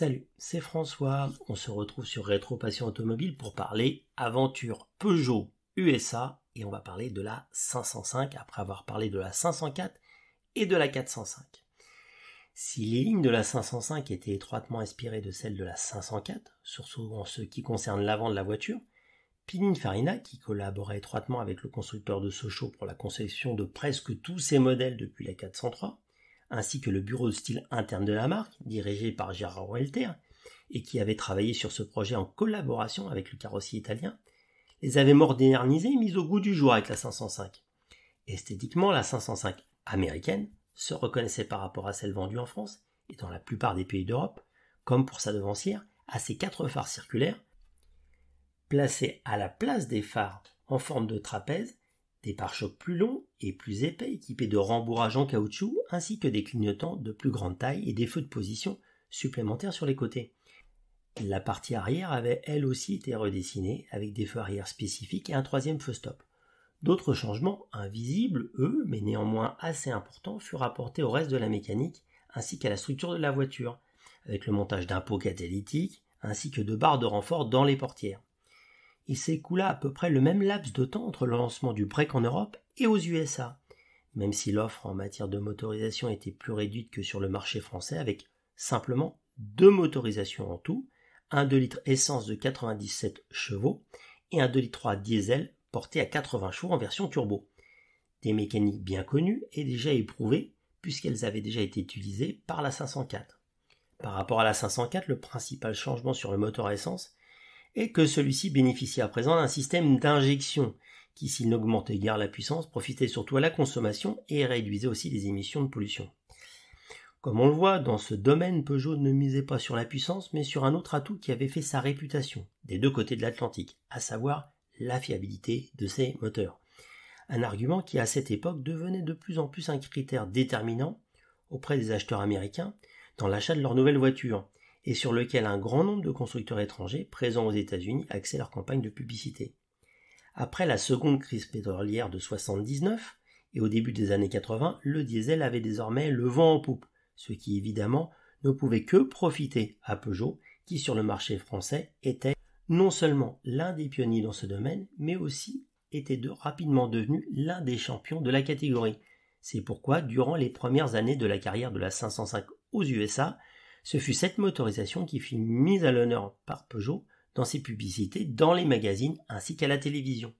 Salut, c'est François. On se retrouve sur Rétro Passion Automobile pour parler aventure Peugeot USA et on va parler de la 505 après avoir parlé de la 504 et de la 405. Si les lignes de la 505 étaient étroitement inspirées de celles de la 504, surtout en ce qui concerne l'avant de la voiture, Pininfarina, qui collaborait étroitement avec le constructeur de Sochaux pour la conception de presque tous ses modèles depuis la 403, ainsi que le bureau de style interne de la marque, dirigé par Gérard Welter, et qui avait travaillé sur ce projet en collaboration avec le carrossier italien, les avait modernisés et mis au goût du jour avec la 505. Esthétiquement, la 505 américaine se reconnaissait par rapport à celle vendue en France et dans la plupart des pays d'Europe, comme pour sa devancière, à ses 4 phares circulaires, placés à la place des phares en forme de trapèze, des pare-chocs plus longs et plus épais équipés de rembourrages en caoutchouc ainsi que des clignotants de plus grande taille et des feux de position supplémentaires sur les côtés. La partie arrière avait elle aussi été redessinée avec des feux arrière spécifiques et un troisième feu stop. D'autres changements, invisibles eux, mais néanmoins assez importants, furent apportés au reste de la mécanique ainsi qu'à la structure de la voiture, avec le montage d'un pot catalytique ainsi que de barres de renfort dans les portières. Il s'écoula à peu près le même laps de temps entre le lancement du break en Europe et aux USA, même si l'offre en matière de motorisation était plus réduite que sur le marché français avec simplement 2 motorisations en tout, un 2 litres essence de 97 chevaux et un 2 litres 3 diesel porté à 80 chevaux en version turbo. Des mécaniques bien connues et déjà éprouvées puisqu'elles avaient déjà été utilisées par la 504. Par rapport à la 504, le principal changement sur le moteur à essence et que celui-ci bénéficie à présent d'un système d'injection qui, s'il n'augmentait guère la puissance, profitait surtout à la consommation et réduisait aussi les émissions de pollution. Comme on le voit, dans ce domaine, Peugeot ne misait pas sur la puissance, mais sur un autre atout qui avait fait sa réputation des deux côtés de l'Atlantique, à savoir la fiabilité de ses moteurs. Un argument qui, à cette époque, devenait de plus en plus un critère déterminant auprès des acheteurs américains dans l'achat de leurs nouvelles voitures, et sur lequel un grand nombre de constructeurs étrangers présents aux États-Unis axaient leur campagne de publicité. Après la seconde crise pétrolière de 1979 et au début des années 80, le diesel avait désormais le vent en poupe, ce qui évidemment ne pouvait que profiter à Peugeot, qui sur le marché français était non seulement l'un des pionniers dans ce domaine, mais aussi était rapidement devenu l'un des champions de la catégorie. C'est pourquoi, durant les premières années de la carrière de la 505 aux USA, ce fut cette motorisation qui fut mise à l'honneur par Peugeot dans ses publicités, dans les magazines ainsi qu'à la télévision.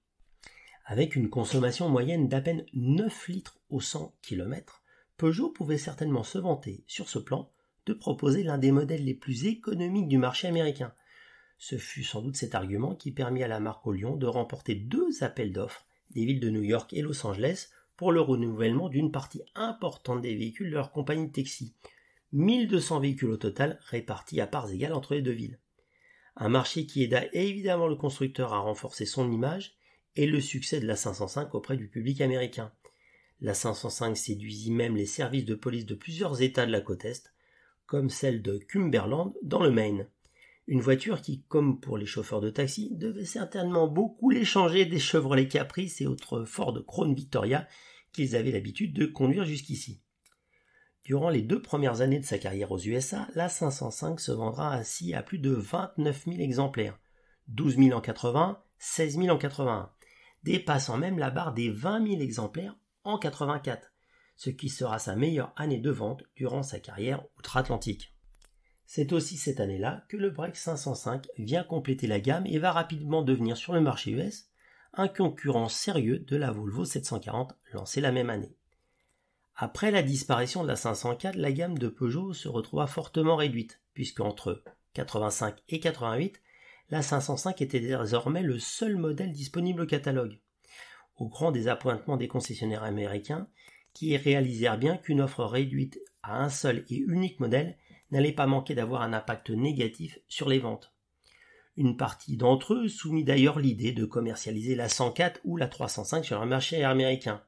Avec une consommation moyenne d'à peine 9 litres au 100 km, Peugeot pouvait certainement se vanter, sur ce plan, de proposer l'un des modèles les plus économiques du marché américain. Ce fut sans doute cet argument qui permit à la marque au Lion de remporter 2 appels d'offres des villes de New York et Los Angeles pour le renouvellement d'une partie importante des véhicules de leur compagnie de taxi. 1200 véhicules au total répartis à parts égales entre les deux villes. Un marché qui aida évidemment le constructeur à renforcer son image et le succès de la 505 auprès du public américain. La 505 séduisit même les services de police de plusieurs États de la côte Est, comme celle de Cumberland dans le Maine. Une voiture qui, comme pour les chauffeurs de taxi, devait certainement beaucoup les changer des Chevrolet Caprice et autres Ford Crown Victoria qu'ils avaient l'habitude de conduire jusqu'ici. Durant les 2 premières années de sa carrière aux USA, la 505 se vendra ainsi à plus de 29 000 exemplaires, 12 000 en 80, 16 000 en 81, dépassant même la barre des 20 000 exemplaires en 84, ce qui sera sa meilleure année de vente durant sa carrière outre-Atlantique. C'est aussi cette année-là que le Break 505 vient compléter la gamme et va rapidement devenir sur le marché US un concurrent sérieux de la Volvo 740 lancée la même année. Après la disparition de la 504, la gamme de Peugeot se retrouva fortement réduite, puisque entre 85 et 88, la 505 était désormais le seul modèle disponible au catalogue, au grand désappointement des concessionnaires américains qui réalisèrent bien qu'une offre réduite à un seul et unique modèle n'allait pas manquer d'avoir un impact négatif sur les ventes. Une partie d'entre eux soumit d'ailleurs l'idée de commercialiser la 104 ou la 305 sur le marché américain.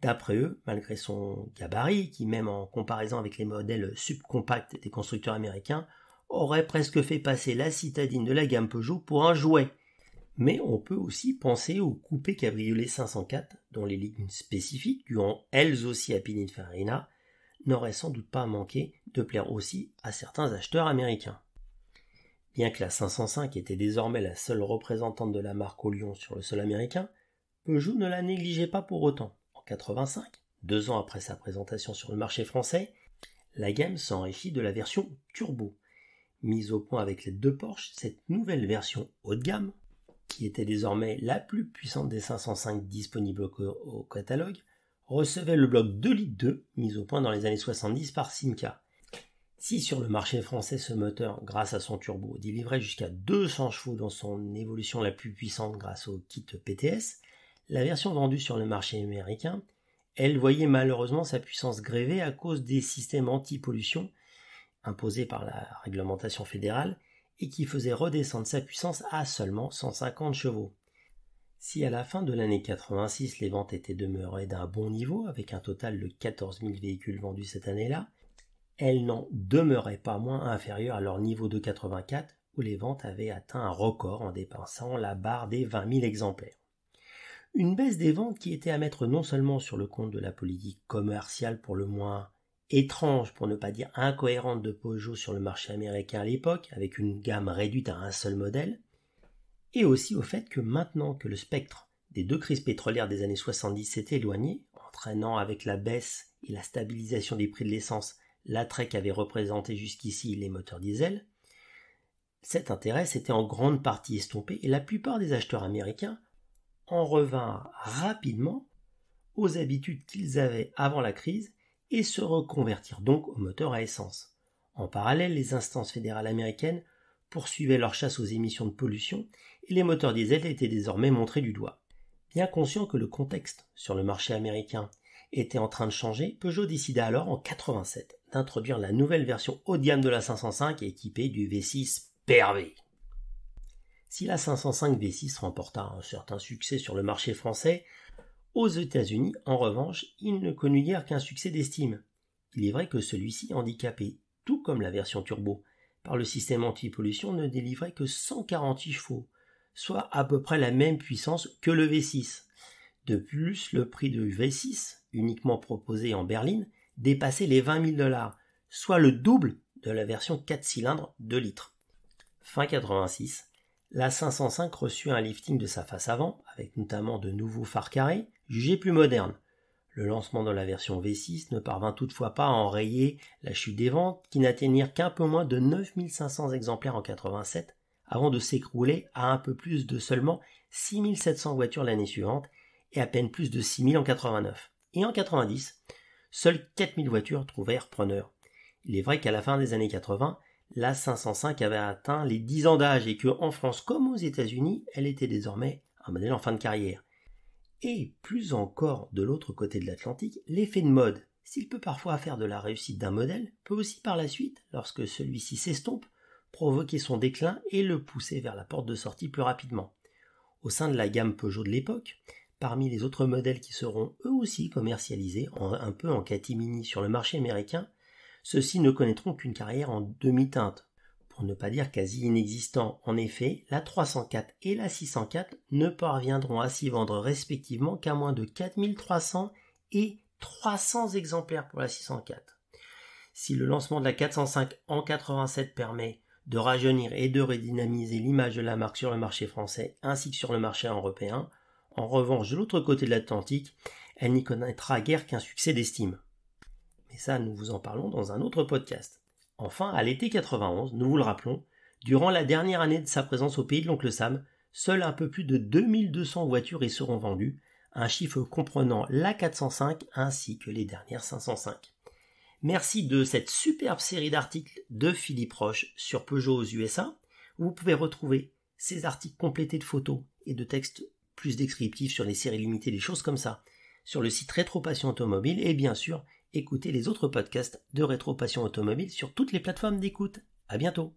D'après eux, malgré son gabarit, qui même en comparaison avec les modèles subcompacts des constructeurs américains, aurait presque fait passer la citadine de la gamme Peugeot pour un jouet. Mais on peut aussi penser aux coupés cabriolets 504, dont les lignes spécifiques, duant elles aussi à Pininfarina, n'aurait sans doute pas manqué de plaire aussi à certains acheteurs américains. Bien que la 505 était désormais la seule représentante de la marque au lion sur le sol américain, Peugeot ne la négligeait pas pour autant. En 85, 2 ans après sa présentation sur le marché français, la gamme s'enrichit de la version turbo. Mise au point avec les 2 Porsche, cette nouvelle version haut de gamme, qui était désormais la plus puissante des 505 disponibles au catalogue, recevait le bloc 2,2 litres mis au point dans les années 70 par Simca. Si sur le marché français ce moteur, grâce à son turbo, délivrait jusqu'à 200 chevaux dans son évolution la plus puissante grâce au kit PTS, la version vendue sur le marché américain, elle voyait malheureusement sa puissance grévée à cause des systèmes anti-pollution imposés par la réglementation fédérale et qui faisaient redescendre sa puissance à seulement 150 chevaux. Si à la fin de l'année 86 les ventes étaient demeurées d'un bon niveau avec un total de 14 000 véhicules vendus cette année-là, elles n'en demeuraient pas moins inférieures à leur niveau de 84 où les ventes avaient atteint un record en dépassant la barre des 20 000 exemplaires. Une baisse des ventes qui était à mettre non seulement sur le compte de la politique commerciale pour le moins étrange, pour ne pas dire incohérente de Peugeot sur le marché américain à l'époque, avec une gamme réduite à un seul modèle, et aussi au fait que maintenant que le spectre des 2 crises pétrolières des années 70 s'était éloigné, entraînant avec la baisse et la stabilisation des prix de l'essence l'attrait qu'avaient représenté jusqu'ici les moteurs diesel, cet intérêt s'était en grande partie estompé et la plupart des acheteurs américains en revinrent rapidement aux habitudes qu'ils avaient avant la crise et se reconvertirent donc aux moteurs à essence. En parallèle, les instances fédérales américaines poursuivaient leur chasse aux émissions de pollution et les moteurs diesel étaient désormais montrés du doigt. Bien conscient que le contexte sur le marché américain était en train de changer, Peugeot décida alors en 87 d'introduire la nouvelle version haut de gamme de la 505 équipée du V6 PRV. Si la 505 V6 remporta un certain succès sur le marché français, aux États-Unis, en revanche, il ne connut guère qu'un succès d'estime. Il est vrai que celui-ci, handicapé, tout comme la version turbo, par le système anti-pollution, ne délivrait que 148 chevaux, soit à peu près la même puissance que le V6. De plus, le prix du V6, uniquement proposé en berline, dépassait les 20 000 $, soit le double de la version 4 cylindres 2 litres. Fin 86, la 505 reçut un lifting de sa face avant, avec notamment de nouveaux phares carrés, jugés plus modernes. Le lancement de la version V6 ne parvint toutefois pas à enrayer la chute des ventes, qui n'atteignirent qu'un peu moins de 9 500 exemplaires en 87, avant de s'écrouler à un peu plus de seulement 6 700 voitures l'année suivante, et à peine plus de 6 000 en 89. Et en 90, seules 4 000 voitures trouvèrent preneur. Il est vrai qu'à la fin des années 80, la 505 avait atteint les 10 ans d'âge et que, en France comme aux États-Unis, elle était désormais un modèle en fin de carrière. Et plus encore de l'autre côté de l'Atlantique, l'effet de mode, s'il peut parfois faire de la réussite d'un modèle, peut aussi par la suite, lorsque celui-ci s'estompe, provoquer son déclin et le pousser vers la porte de sortie plus rapidement. Au sein de la gamme Peugeot de l'époque, parmi les autres modèles qui seront eux aussi commercialisés un peu en catimini sur le marché américain, ceux-ci ne connaîtront qu'une carrière en demi-teinte, pour ne pas dire quasi inexistant. En effet, la 304 et la 604 ne parviendront à s'y vendre respectivement qu'à moins de 4300 et 300 exemplaires pour la 604. Si le lancement de la 405 en 87 permet de rajeunir et de redynamiser l'image de la marque sur le marché français ainsi que sur le marché européen, en revanche de l'autre côté de l'Atlantique, elle n'y connaîtra guère qu'un succès d'estime. Mais ça, nous vous en parlons dans un autre podcast. Enfin, à l'été 91, nous vous le rappelons, durant la dernière année de sa présence au pays de l'oncle Sam, seuls un peu plus de 2200 voitures y seront vendues, un chiffre comprenant la 405 ainsi que les dernières 505. Merci de cette superbe série d'articles de Philippe Roche sur Peugeot aux USA. Vous pouvez retrouver ces articles complétés de photos et de textes plus descriptifs sur les séries limitées, des choses comme ça, sur le site Rétro Passion Automobile et bien sûr, écoutez les autres podcasts de Rétro Passion Automobile sur toutes les plateformes d'écoute. À bientôt.